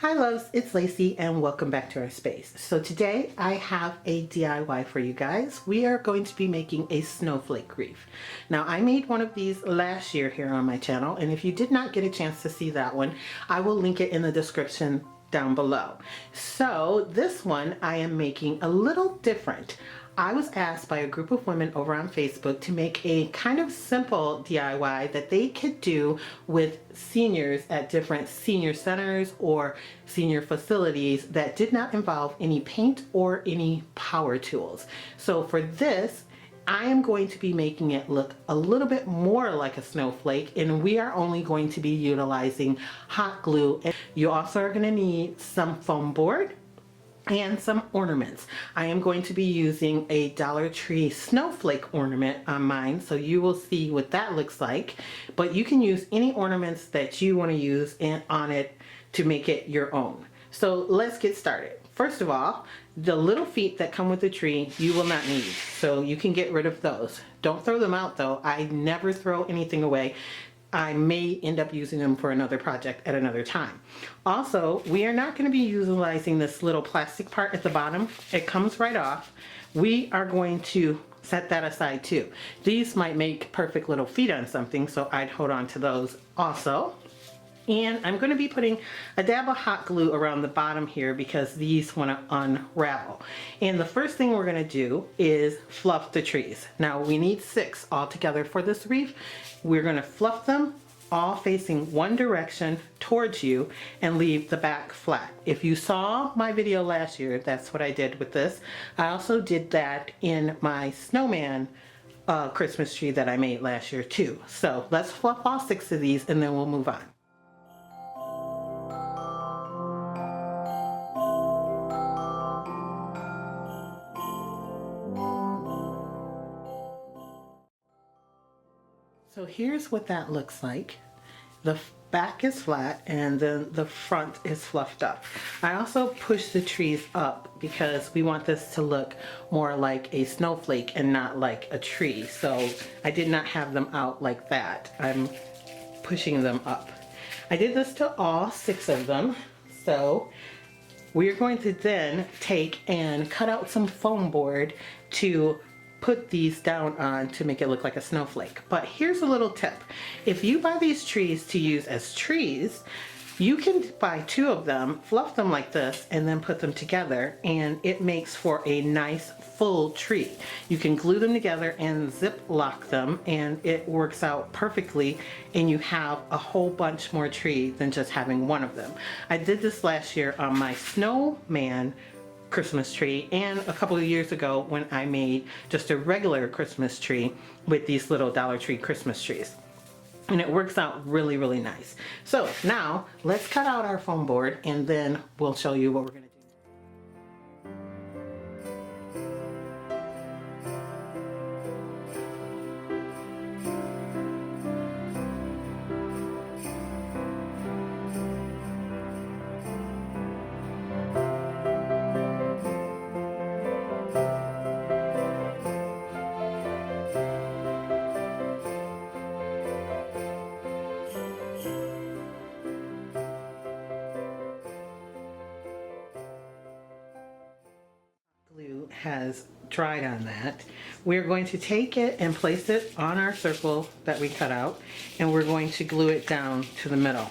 Hi loves, it's Lacey and welcome back to our space. So today I have a DIY for you guys. We are going to be making a snowflake wreath. Now I made one of these last year here on my channel, and if you did not get a chance to see that one, I will link it in the description down below. So this one I am making a little different. I was asked by a group of women over on Facebook to make a kind of simple DIY that they could do with seniors at different senior centers or senior facilities that did not involve any paint or any power tools. So for this, I am going to be making it look a little bit more like a snowflake, and we are only going to be utilizing hot glue. You also are going to need some foam board and some ornaments. I am going to be using a Dollar Tree snowflake ornament on mine, so you will see what that looks like. But you can use any ornaments that you want to use on it to make it your own. So let's get started. First of all, the little feet that come with the tree you will not need, so you can get rid of those. Don't throw them out though. I never throw anything away. I may end up using them for another project at another time. Also, we are not going to be utilizing this little plastic part at the bottom. It comes right off. We are going to set that aside too. These might make perfect little feet on something, so I'd hold on to those also. And I'm going to be putting a dab of hot glue around the bottom here because these want to unravel. And the first thing we're going to do is fluff the trees. Now we need 6 altogether for this wreath. We're going to fluff them all facing one direction towards you and leave the back flat. If you saw my video last year, that's what I did with this. I also did that in my snowman Christmas tree that I made last year too. So let's fluff all 6 of these and then we'll move on. So here's what that looks like. The back is flat and then the front is fluffed up. I also pushed the trees up because we want this to look more like a snowflake and not like a tree. So I did not have them out like that. I'm pushing them up. I did this to all 6 of them. So we're going to then take and cut out some foam board to put these down on to make it look like a snowflake. But here's a little tip. If you buy these trees to use as trees, you can buy 2 of them, fluff them like this, and then put them together, and it makes for a nice full tree. You can glue them together and zip lock them, and it works out perfectly, and you have a whole bunch more tree than just having one of them. I did this last year on my snowman Christmas tree and a couple of years ago when I made just a regular Christmas tree with these little Dollar Tree Christmas trees. And it works out really, really nice. So now let's cut out our foam board and then we'll show you what we're going to do. Glue has dried on that. We're going to take it and place it on our circle that we cut out, and we're going to glue it down to the middle.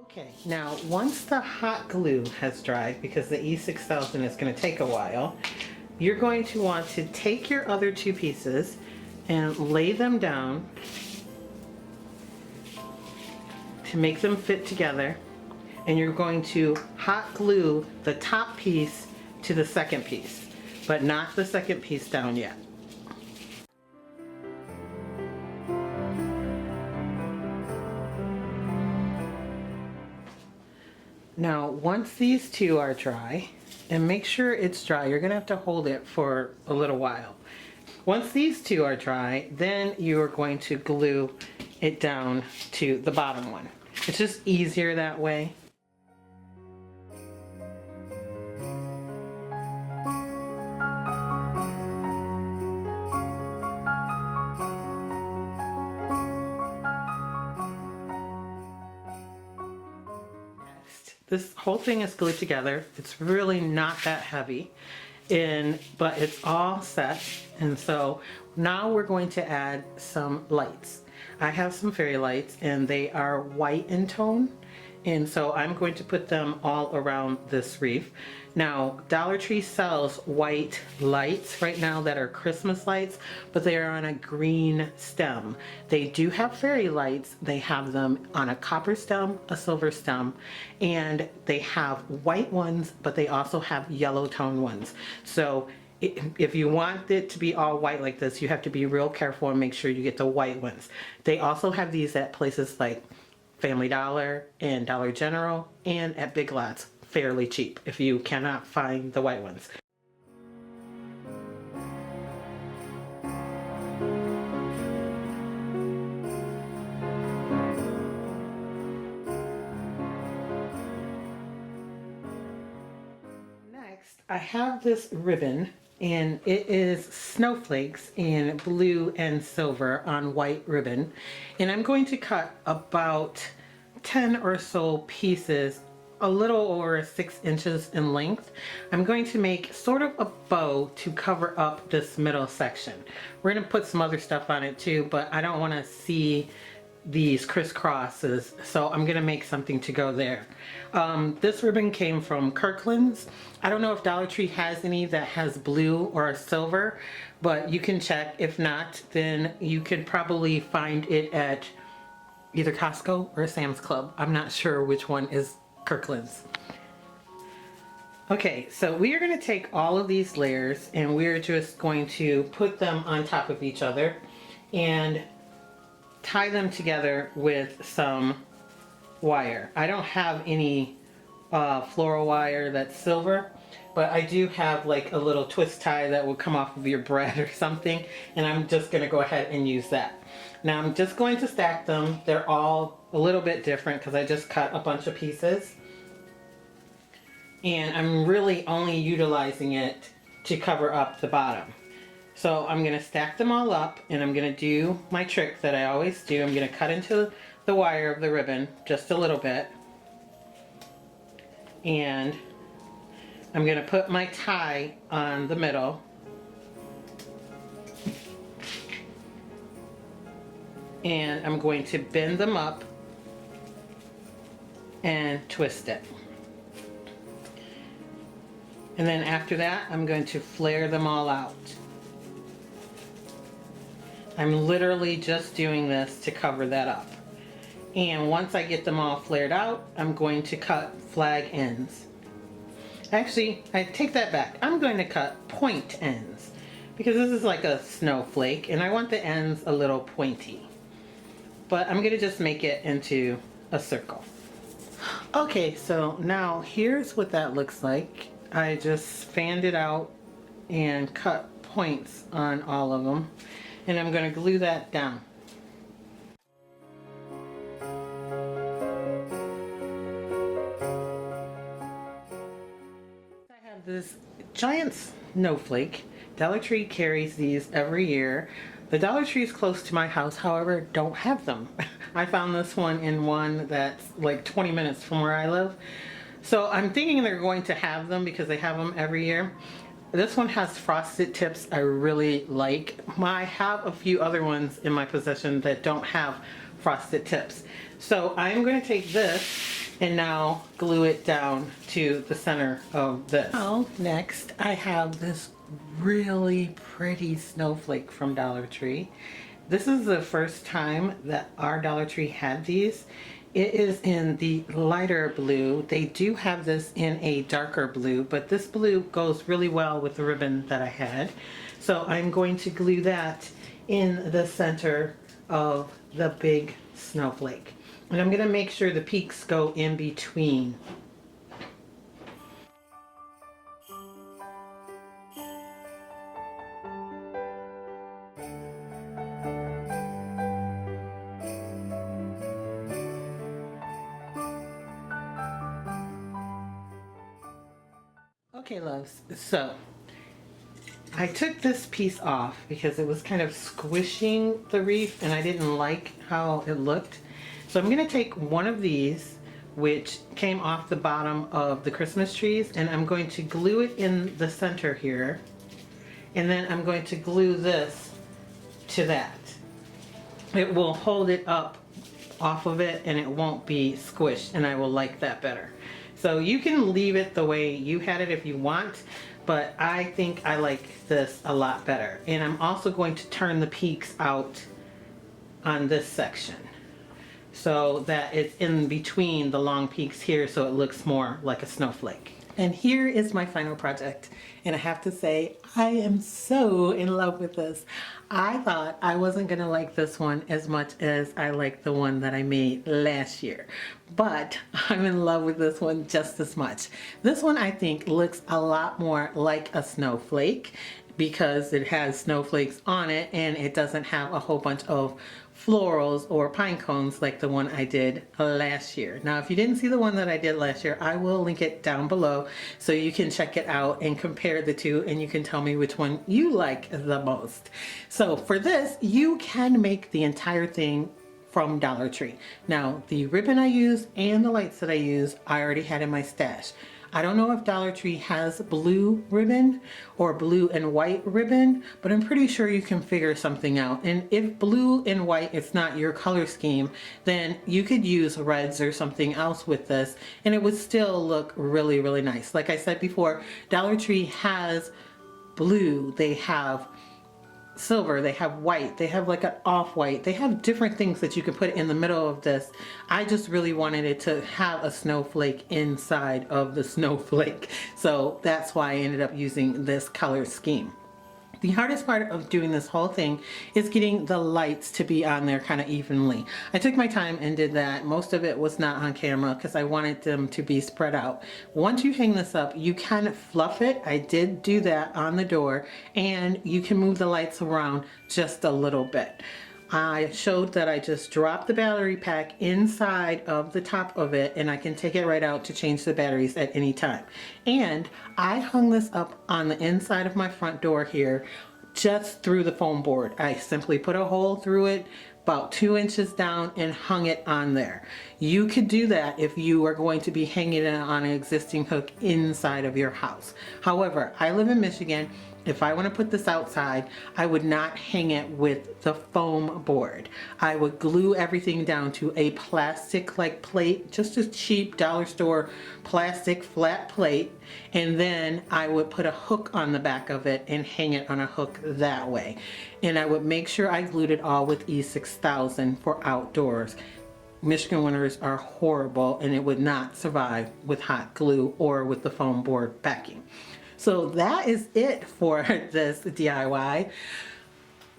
Okay, now once the hot glue has dried, because the E6000 is going to take a while, you're going to want to take your other 2 pieces and lay them down to make them fit together, and you're going to hot glue the top piece to the second piece, but not the second piece down yet. Now once these 2 are dry, and make sure it's dry, you're gonna have to hold it for a little while. Once these 2 are dry, then you're going to glue it down to the bottom one. It's just easier that way. this whole thing is glued together. It's really not that heavy, but it's all set. And so now we're going to add some lights. I have some fairy lights and they are white in tone. And so I'm going to put them all around this wreath. Now, Dollar Tree sells white lights right now that are Christmas lights, but they are on a green stem. They do have fairy lights. They have them on a copper stem, a silver stem, and they have white ones, but they also have yellow tone ones. So if you want it to be all white like this, you have to be real careful and make sure you get the white ones. They also have these at places like Family Dollar and Dollar General, and at Big Lots, fairly cheap if you cannot find the white ones. Next, I have this ribbon, and it is snowflakes in blue and silver on white ribbon, and I'm going to cut about 10 or so pieces, a little over 6 inches in length. I'm going to make sort of a bow to cover up this middle section. We're going to put some other stuff on it too, but I don't want to see these crisscrosses, so I'm gonna make something to go there. This ribbon came from Kirkland's. I don't know if Dollar Tree has any that has blue or silver, but you can check. If not, then you could probably find it at either Costco or Sam's Club. I'm not sure which one is Kirkland's. Okay, so we are going to take all of these layers and we're just going to put them on top of each other and tie them together with some wire. I don't have any floral wire that's silver, but I do have like a little twist tie that will come off of your bread or something, and I'm just going to go ahead and use that. Now I'm just going to stack them. They're all a little bit different because I just cut a bunch of pieces, and I'm really only utilizing it to cover up the bottom. So I'm going to stack them all up, and I'm going to do my trick that I always do. I'm going to cut into the wire of the ribbon just a little bit, and I'm going to put my tie on the middle, and I'm going to bend them up and twist it. And then after that, I'm going to flare them all out. I'm literally just doing this to cover that up. And once I get them all flared out, I'm going to cut flag ends. Actually, I take that back. I'm going to cut point ends because this is like a snowflake and I want the ends a little pointy. But I'm going to just make it into a circle. Okay, so now here's what that looks like. I just fanned it out and cut points on all of them. And I'm going to glue that down. I have this giant snowflake. Dollar Tree carries these every year. The Dollar Trees close to my house, however, don't have them. I found this one in one that's like 20 minutes from where I live. So I'm thinking they're going to have them because they have them every year. This one has frosted tips I really like. I have a few other ones in my possession that don't have frosted tips. So I'm going to take this and now glue it down to the center of this. Now, next I have this really pretty snowflake from Dollar Tree. This is the first time that our Dollar Tree had these. It is in the lighter blue. They do have this in a darker blue, but this blue goes really well with the ribbon that I had. So I'm going to glue that in the center of the big snowflake. And I'm going to make sure the peaks go in between. Okay, loves, so I took this piece off because it was kind of squishing the wreath and I didn't like how it looked. So I'm going to take one of these, which came off the bottom of the Christmas trees, and I'm going to glue it in the center here, and then I'm going to glue this to that. It will hold it up off of it and it won't be squished, and I will like that better. So you can leave it the way you had it if you want, but I think I like this a lot better. And I'm also going to turn the peaks out on this section so that it's in between the long peaks here, so it looks more like a snowflake. And here is my final project, and I have to say I am so in love with this. I thought I wasn't gonna like this one as much as I like the one that I made last year, but I'm in love with this one just as much. This one I think looks a lot more like a snowflake because it has snowflakes on it and it doesn't have a whole bunch of florals or pine cones like the one I did last year. Now, if you didn't see the one that I did last year, I will link it down below so you can check it out and compare the two, and you can tell me which one you like the most. So for this, you can make the entire thing from Dollar Tree. Now, the ribbon I use and the lights that I use, I already had in my stash. I don't know if Dollar Tree has blue ribbon or blue and white ribbon, but I'm pretty sure you can figure something out. And if blue and white is not your color scheme, then you could use reds or something else with this, and it would still look really, really nice. Like I said before, Dollar Tree has blue, they have silver, they have white, they have like an off-white, they have different things that you can put in the middle of this. I just really wanted it to have a snowflake inside of the snowflake, so that's why I ended up using this color scheme. The hardest part of doing this whole thing is getting the lights to be on there kind of evenly. I took my time and did that. Most of it was not on camera because I wanted them to be spread out. Once you hang this up, you can fluff it. I did do that on the door, and you can move the lights around just a little bit. I showed that I just dropped the battery pack inside of the top of it, and I can take it right out to change the batteries at any time. And I hung this up on the inside of my front door here just through the foam board. I simply put a hole through it about 2 inches down and hung it on there. You could do that if you are going to be hanging it on an existing hook inside of your house. However, I live in Michigan. If I want to put this outside, I would not hang it with the foam board. I would glue everything down to a plastic like plate, just a cheap dollar store plastic flat plate, and then I would put a hook on the back of it and hang it on a hook that way. And I would make sure I glued it all with E6000 for outdoors. Michigan winters are horrible, and it would not survive with hot glue or with the foam board backing. So that is it for this DIY.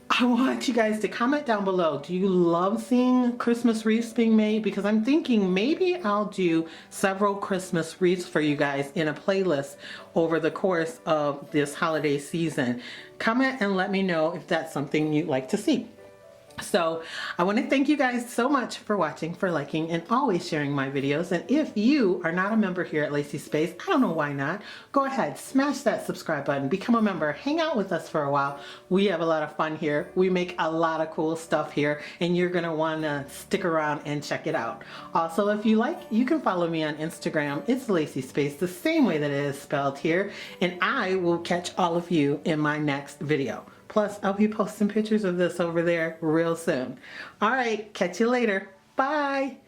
I want you guys to comment down below. Do you love seeing Christmas wreaths being made? Because I'm thinking maybe I'll do several Christmas wreaths for you guys in a playlist over the course of this holiday season. Comment and let me know if that's something you'd like to see. So I want to thank you guys so much for watching, for liking, and always sharing my videos. And if you are not a member here at Lacee Space, I don't know why not, go ahead, smash that subscribe button, become a member, hang out with us for a while. We have a lot of fun here. We make a lot of cool stuff here, and you're going to want to stick around and check it out. Also, if you like, you can follow me on Instagram. It's Lacee Space, the same way that it is spelled here, and I will catch all of you in my next video. Plus, I'll be posting pictures of this over there real soon. All right, catch you later. Bye.